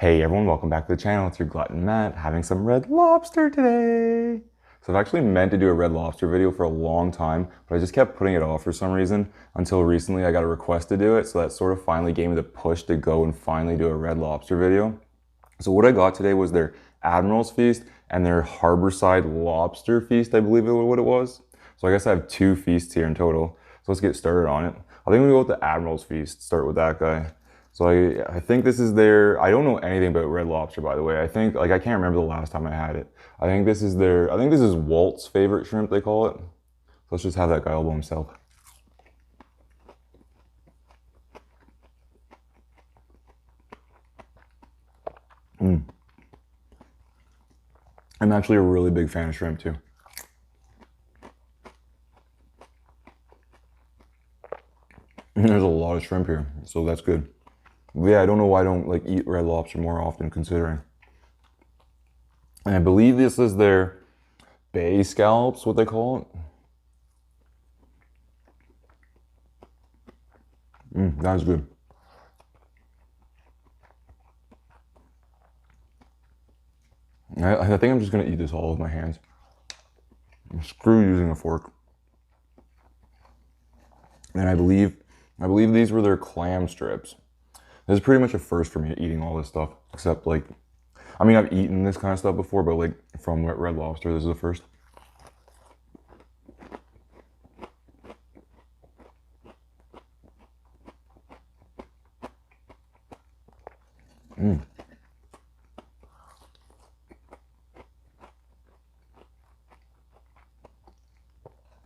Hey everyone, welcome back to the channel. It's your glutton Matt, having some Red Lobster today. So I've actually meant to do a Red Lobster video for a long time, but I just kept putting it off for some reason until recently I got a request to do it. So that sort of finally gave me the push to go and finally do a Red Lobster video. So what I got today was their Admirals Feast and their Harborside Lobster Feast, I believe is what it was. So I guess I have two feasts here in total. So let's get started on it. I think we go with the Admirals Feast, start with that guy. So I think this is their, I don't know anything about Red Lobster, by the way. I think, I can't remember the last time I had it. I think this is Walt's favorite shrimp, they call it. So let's just have that guy all by himself. I'm actually a really big fan of shrimp too. And there's a lot of shrimp here, so that's good. But yeah, I don't know why I don't eat Red Lobster more often, considering. And I believe this is their bay scallops, what they call it. That's good. I think I'm just gonna eat this all with my hands. Screw using a fork. And I believe these were their clam strips. This is pretty much a first for me eating all this stuff, except I mean, I've eaten this kind of stuff before, but from Red Lobster, this is the first.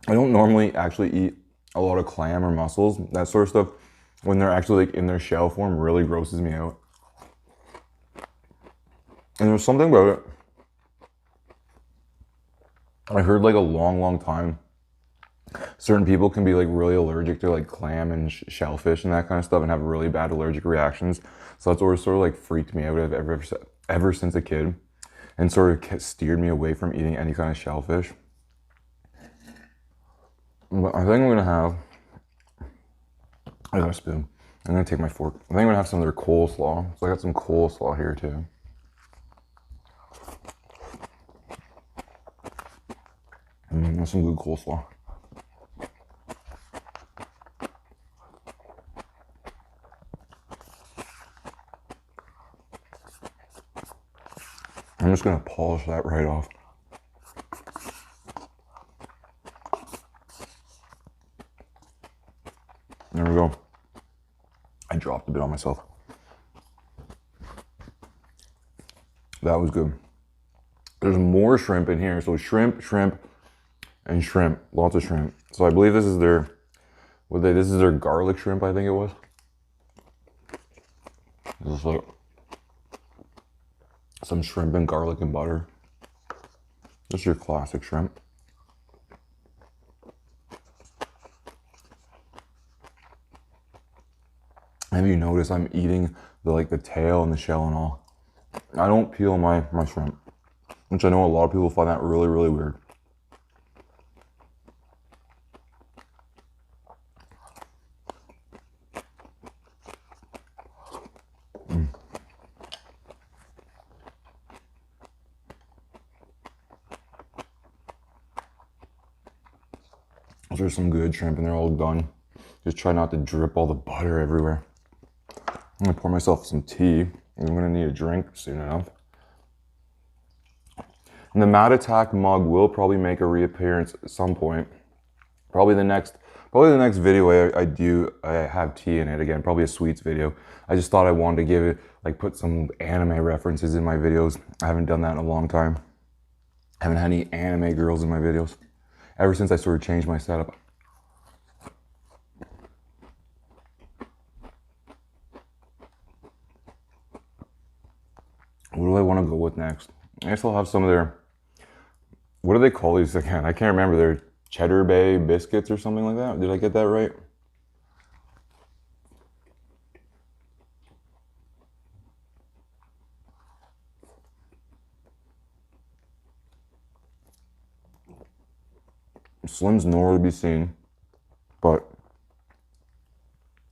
I don't normally actually eat a lot of clam or mussels, that sort of stuff. When they're actually in their shell form, really grosses me out. And there's something about it. I heard a long time, certain people can be really allergic to clam and shellfish and that kind of stuff and have really bad allergic reactions. So that's always sort of freaked me out ever since a kid, and sort of steered me away from eating any kind of shellfish. But I think I'm gonna have, I got a spoon. I'm gonna take my fork. I think I'm gonna have some of their coleslaw. So I got some coleslaw here too. That's some good coleslaw. I'm just gonna polish that right off. There we go. I dropped a bit on myself. That was good. There's more shrimp in here. So shrimp, and shrimp. Lots of shrimp. So I believe this is their, this is their garlic shrimp, I think it was. This is some shrimp and garlic and butter. This is your classic shrimp. Have you noticed I'm eating the tail and the shell and all? I don't peel my shrimp, which I know a lot of people find that really weird. Those are some good shrimp and they're all done. Just try not to drip all the butter everywhere. I'm gonna pour myself some tea. I'm gonna need a drink soon enough. And the Mad Attack mug will probably make a reappearance at some point. Probably the next video I have tea in it again, probably a sweets video. I just thought I wanted to give it, put some anime references in my videos. I haven't done that in a long time. I haven't had any anime girls in my videos ever since I sort of changed my setup. What do I want to go with next? I guess I'll have some of their, what do they call these again? I can't remember. Their Cheddar Bay Biscuits or something like that. Did I get that right? Slim's nowhere to be seen, but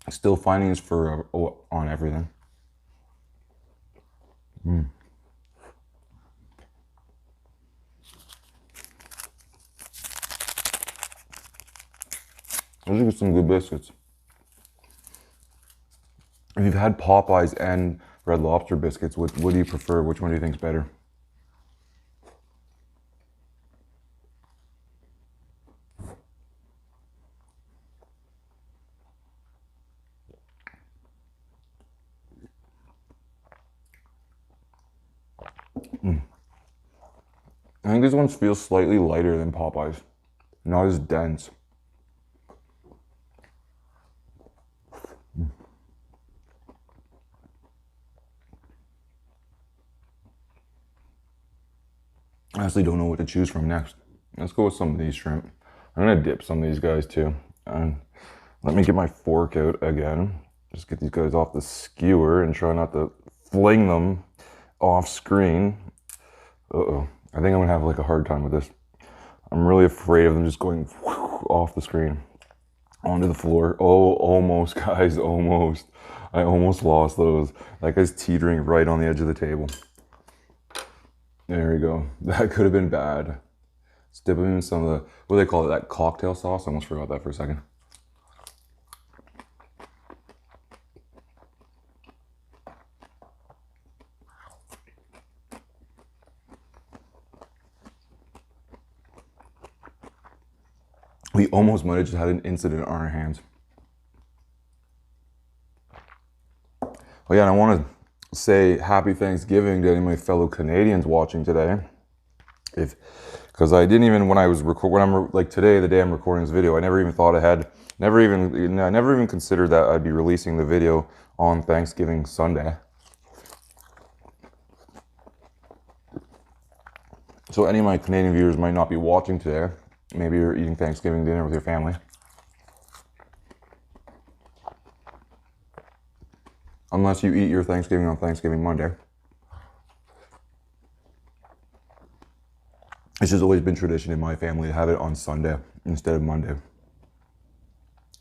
still finding his fur on everything. Those are some good biscuits. If you've had Popeyes and Red Lobster biscuits, what do you prefer? Which one do you think is better? I think these ones feel slightly lighter than Popeyes, not as dense. I honestly don't know what to choose from next. Let's go with some of these shrimp. I'm gonna dip some of these guys too. And let me get my fork out again. Just get these guys off the skewer and try not to fling them off screen. Uh-oh. I think I'm gonna have like a hard time with this. I'm really afraid of them just going off the screen onto the floor. Oh, almost, guys, almost. I almost lost those. That guy's teetering right on the edge of the table. There we go. That could have been bad. Let's dip them in some of the, what do they call it, that cocktail sauce? I almost forgot that for a second. We almost might have just had an incident on our hands. Oh yeah, and I want to say happy Thanksgiving to any of my fellow Canadians watching today. Because I didn't even, when I'm like today, the day I'm recording this video, I never even thought I never even considered that I'd be releasing the video on Thanksgiving Sunday. So any of my Canadian viewers might not be watching today. Maybe you're eating Thanksgiving dinner with your family. Unless you eat your Thanksgiving on Thanksgiving Monday. It's just always been tradition in my family to have it on Sunday instead of Monday.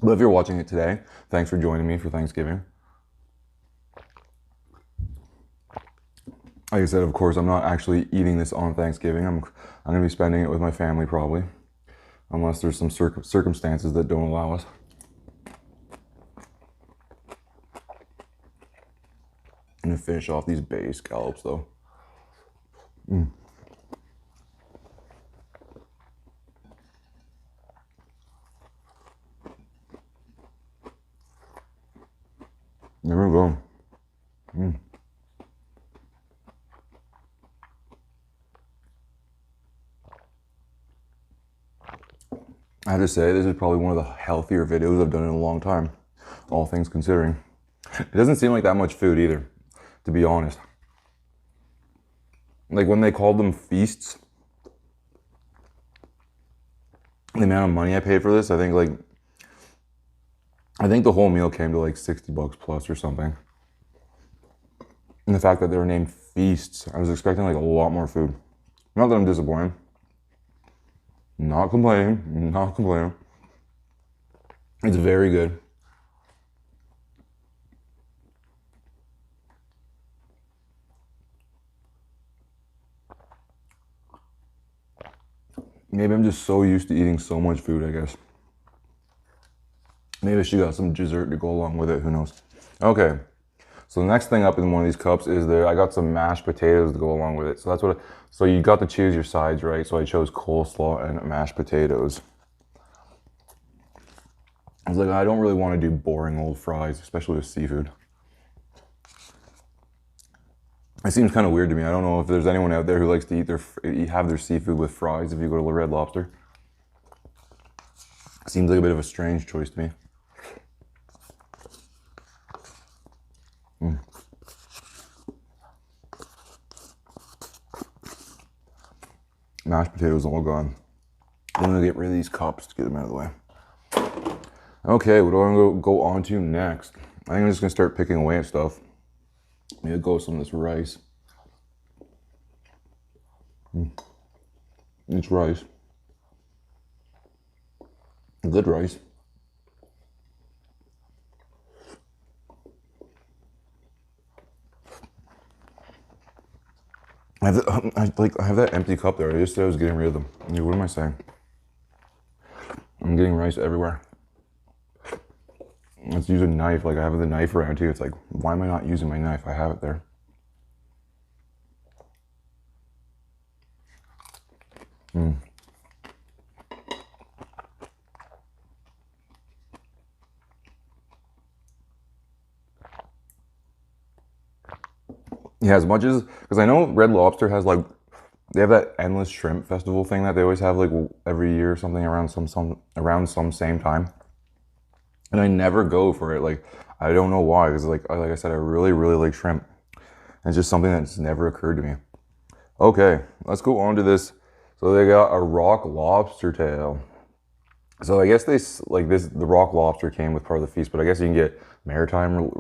But if you're watching it today, thanks for joining me for Thanksgiving. Like I said, of course, I'm not actually eating this on Thanksgiving. I'm going to be spending it with my family probably. Unless there's some circumstances that don't allow us. I'm going to finish off these bay scallops though. There we go. I have to say, this is probably one of the healthier videos I've done in a long time, all things considering. It doesn't seem like that much food either, to be honest. Like when they called them feasts, the amount of money I paid for this, I think the whole meal came to like 60 bucks plus or something. And the fact that they were named feasts, I was expecting like a lot more food. Not that I'm disappointed. Not complaining, not complaining. It's very good. Maybe I'm just so used to eating so much food, I guess. Maybe she got some dessert to go along with it, who knows. Okay, so the next thing up in one of these cups is I got some mashed potatoes to go along with it. So that's so you got to choose your sides, right? So I chose coleslaw and mashed potatoes. I was like, I don't really want to do boring old fries, especially with seafood. It seems kind of weird to me. I don't know if there's anyone out there who likes to have their seafood with fries if you go to Red Lobster. Seems like a bit of a strange choice to me. Mashed potatoes all gone. I'm gonna get rid of these cups to get them out of the way. Okay, what do I want to go on to next? I think I'm just gonna start picking away at stuff. Maybe I'll go with some of this rice. It's rice. Good rice. I have that empty cup there. I just said I was getting rid of them. Yeah, what am I saying? I'm getting rice everywhere. Let's use a knife. Like I have the knife around here. It's like, why am I not using my knife? I have it there. Yeah, as much as, because I know Red Lobster has like, they have that endless shrimp festival thing that they always have like every year or something around some same time. And I never go for it. Like, I don't know why, because like I said, I really, really like shrimp. And it's just something that's never occurred to me. Okay, let's go on to this. So they got a Rock Lobster tail. So I guess the Rock Lobster came with part of the feast, but I guess you can get maritime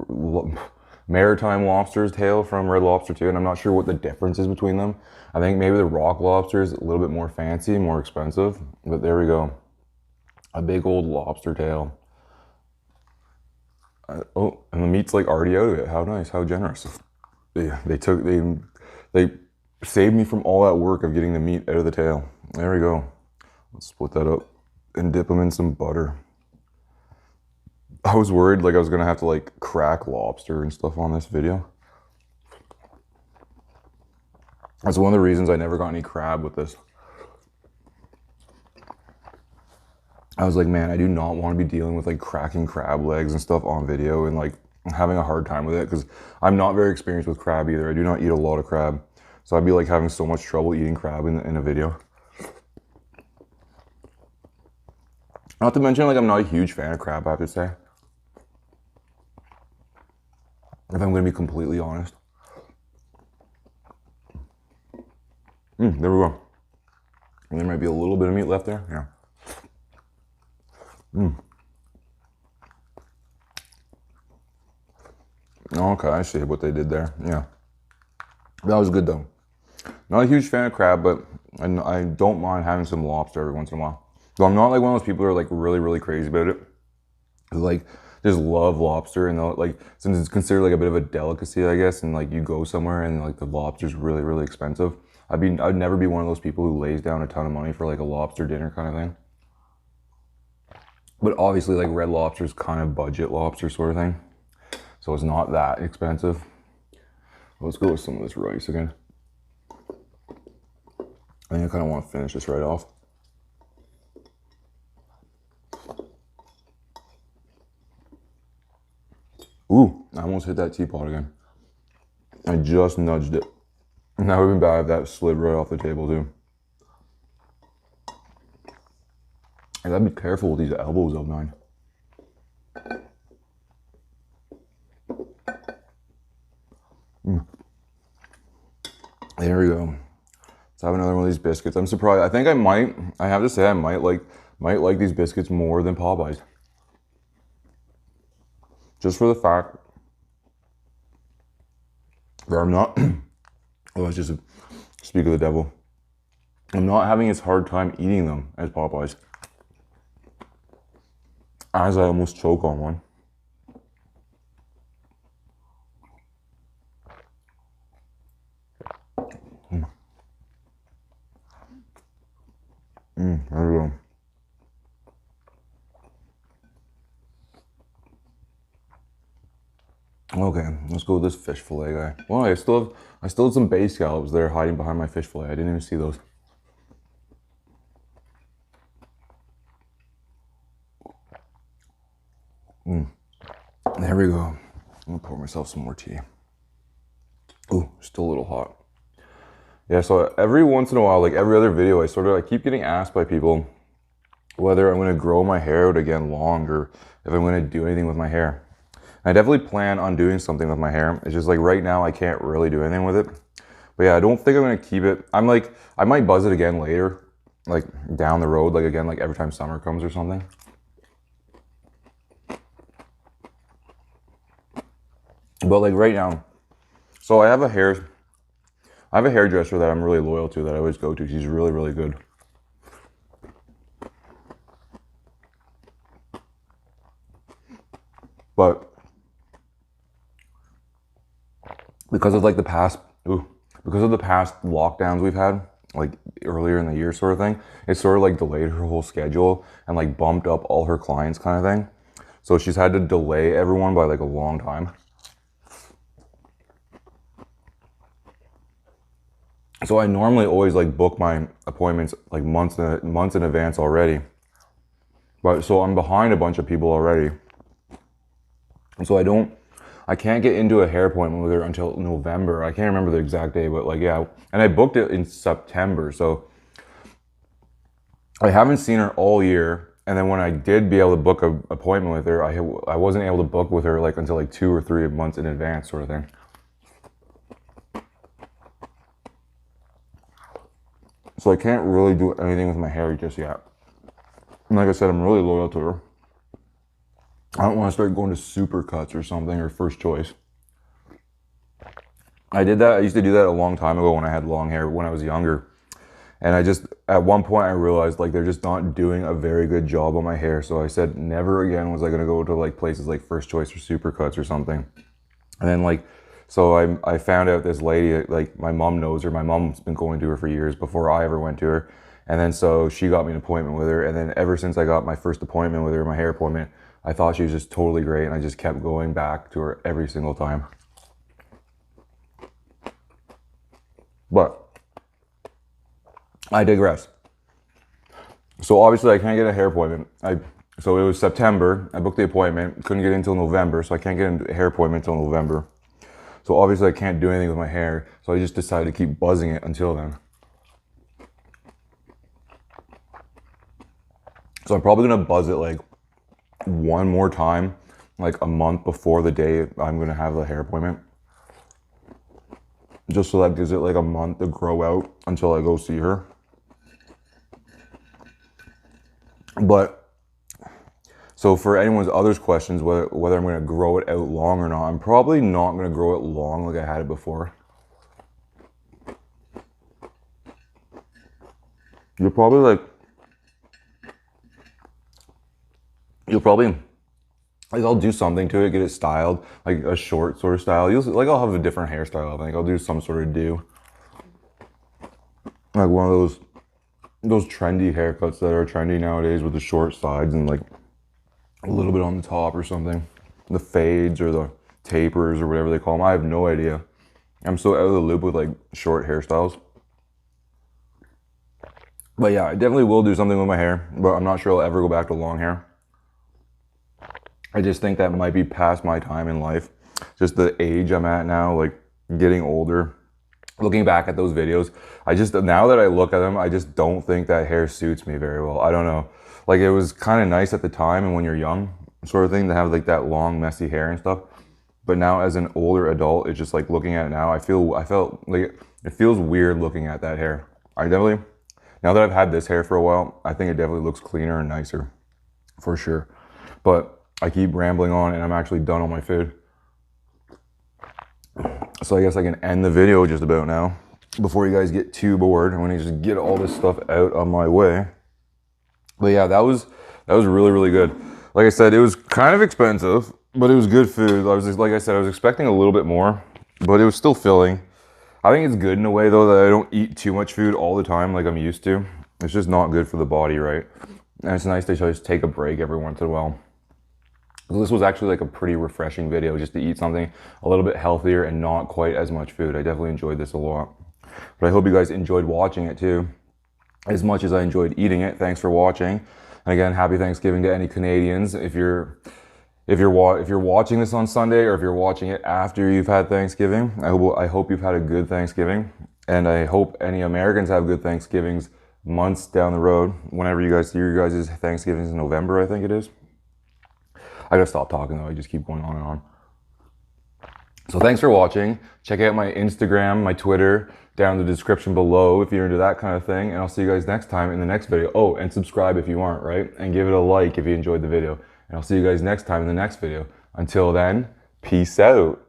lobster's tail from Red Lobster too, and I'm not sure what the difference is between them. I think maybe the Rock Lobster is a little bit more fancy, more expensive, but there we go. A big old lobster tail. Oh, and the meat's like already out of it. How nice, how generous. They saved me from all that work of getting the meat out of the tail. There we go. Let's split that up and dip them in some butter. I was worried like I was gonna have to like crack lobster and stuff on this video. That's one of the reasons I never got any crab with this. I was like, man, I do not want to be dealing with like cracking crab legs and stuff on video and like having a hard time with it because I'm not very experienced with crab either. I do not eat a lot of crab. So I'd be like having so much trouble eating crab in a video. Not to mention like I'm not a huge fan of crab, I have to say. If I'm going to be completely honest. There we go. And there might be a little bit of meat left there. Yeah. Okay, I see what they did there. Yeah. That was good though. Not a huge fan of crab, but I don't mind having some lobster every once in a while. So I'm not like one of those people who are like really, really crazy about it. Like, just love lobster, and like since it's considered like a bit of a delicacy, I guess, and like you go somewhere and like the lobster's really, really expensive. I'd never be one of those people who lays down a ton of money for like a lobster dinner kind of thing. But obviously like Red Lobster's kind of budget lobster sort of thing. So it's not that expensive. Let's go with some of this rice again. I think I kind of want to finish this right off. Ooh, I almost hit that teapot again. I just nudged it. And that would have been bad if that slid right off the table too. I gotta be careful with these elbows of mine. There we go. Let's have another one of these biscuits. I'm surprised. I have to say I might like these biscuits more than Popeyes. Just for the fact that I'm not, let's just speak of the devil. I'm not having as hard time eating them as Popeyes. As I almost choke on one. There we go. Okay, let's go with this fish fillet guy. Well, I still have some bay scallops there hiding behind my fish fillet. I didn't even see those. There we go. I'm gonna pour myself some more tea. Ooh, still a little hot. Yeah, so every once in a while, like every other video, I keep getting asked by people whether I'm gonna grow my hair out again long or if I'm gonna do anything with my hair. I definitely plan on doing something with my hair. It's just like right now I can't really do anything with it. But yeah, I don't think I'm gonna keep it. I might buzz it again later, like down the road, like again, like every time summer comes or something. But like right now, so I have a hairdresser that I'm really loyal to that I always go to. She's really, really good. But because of like the past because of the past lockdowns we've had, like earlier in the year sort of thing, it sort of like delayed her whole schedule and like bumped up all her clients kind of thing. So she's had to delay everyone by like a long time. So I normally always like book my appointments like months in advance already. But so I'm behind a bunch of people already. And so I can't get into a hair appointment with her until November. I can't remember the exact day, but like, yeah. And I booked it in September. So I haven't seen her all year. And then when I did be able to book an appointment with her, I wasn't able to book with her like until like 2 or 3 months in advance sort of thing. So I can't really do anything with my hair just yet. And like I said, I'm really loyal to her. I don't want to start going to super cuts or something, or first choice. I did that. I used to do that a long time ago when I had long hair when I was younger. And at one point I realized like they're just not doing a very good job on my hair. So I said never again was I going to go to like places like first choice or super cuts or something. And then like, so I found out this lady, like my mom knows her. My mom's been going to her for years before I ever went to her. And then so she got me an appointment with her. And then ever since I got my first appointment with her, my hair appointment, I thought she was just totally great. And I just kept going back to her every single time. But I digress. So obviously I can't get a hair appointment. So it was September. I booked the appointment. Couldn't get in until November. So I can't get a hair appointment until November. So obviously I can't do anything with my hair. So I just decided to keep buzzing it until then. So I'm probably gonna buzz it like one more time, like a month before the day I'm gonna have the hair appointment. Just so that gives it like a month to grow out until I go see her. But so for anyone's other questions, whether I'm going to grow it out long or not, I'm probably not going to grow it long like I had it before. You'll probably like I'll do something to it, get it styled, like a short sort of style. I'll have a different hairstyle. I think I'll do some sort of like one of those trendy haircuts that are trendy nowadays with the short sides and like a little bit on the top or something. The fades or the tapers or whatever they call them. I have no idea. I'm so out of the loop with like short hairstyles. But yeah, I definitely will do something with my hair, but I'm not sure I'll ever go back to long hair. I just think that might be past my time in life. Just the age I'm at now, like getting older. Looking back at those videos, now that I look at them, I just don't think that hair suits me very well. I don't know. Like it was kind of nice at the time and when you're young sort of thing to have like that long messy hair and stuff. But now as an older adult, it's just like looking at it now, I felt like it feels weird looking at that hair. Now that I've had this hair for a while, I think it definitely looks cleaner and nicer for sure. But I keep rambling on and I'm actually done on my food. So I guess I can end the video just about now before you guys get too bored. I'm gonna just get all this stuff out on my way. But yeah, that was really, really good. Like I said, it was kind of expensive, but it was good food. Like I said, I was expecting a little bit more, but it was still filling. I think it's good in a way though that I don't eat too much food all the time like I'm used to. It's just not good for the body, right? And it's nice to just take a break every once in a while. This was actually like a pretty refreshing video just to eat something a little bit healthier and not quite as much food. I definitely enjoyed this a lot. But I hope you guys enjoyed watching it too, as much as I enjoyed eating it. Thanks for watching. And again, happy Thanksgiving to any Canadians. If you're watching this on Sunday or if you're watching it after you've had Thanksgiving, I hope you've had a good Thanksgiving. And I hope any Americans have good Thanksgivings months down the road. Whenever you guys see your guys' Thanksgivings in November, I think it is. I gotta stop talking though, I just keep going on and on. So thanks for watching. Check out my Instagram, my Twitter, down in the description below if you're into that kind of thing. And I'll see you guys next time in the next video. Oh, and subscribe if you aren't, right? And give it a like if you enjoyed the video. And I'll see you guys next time in the next video. Until then, peace out.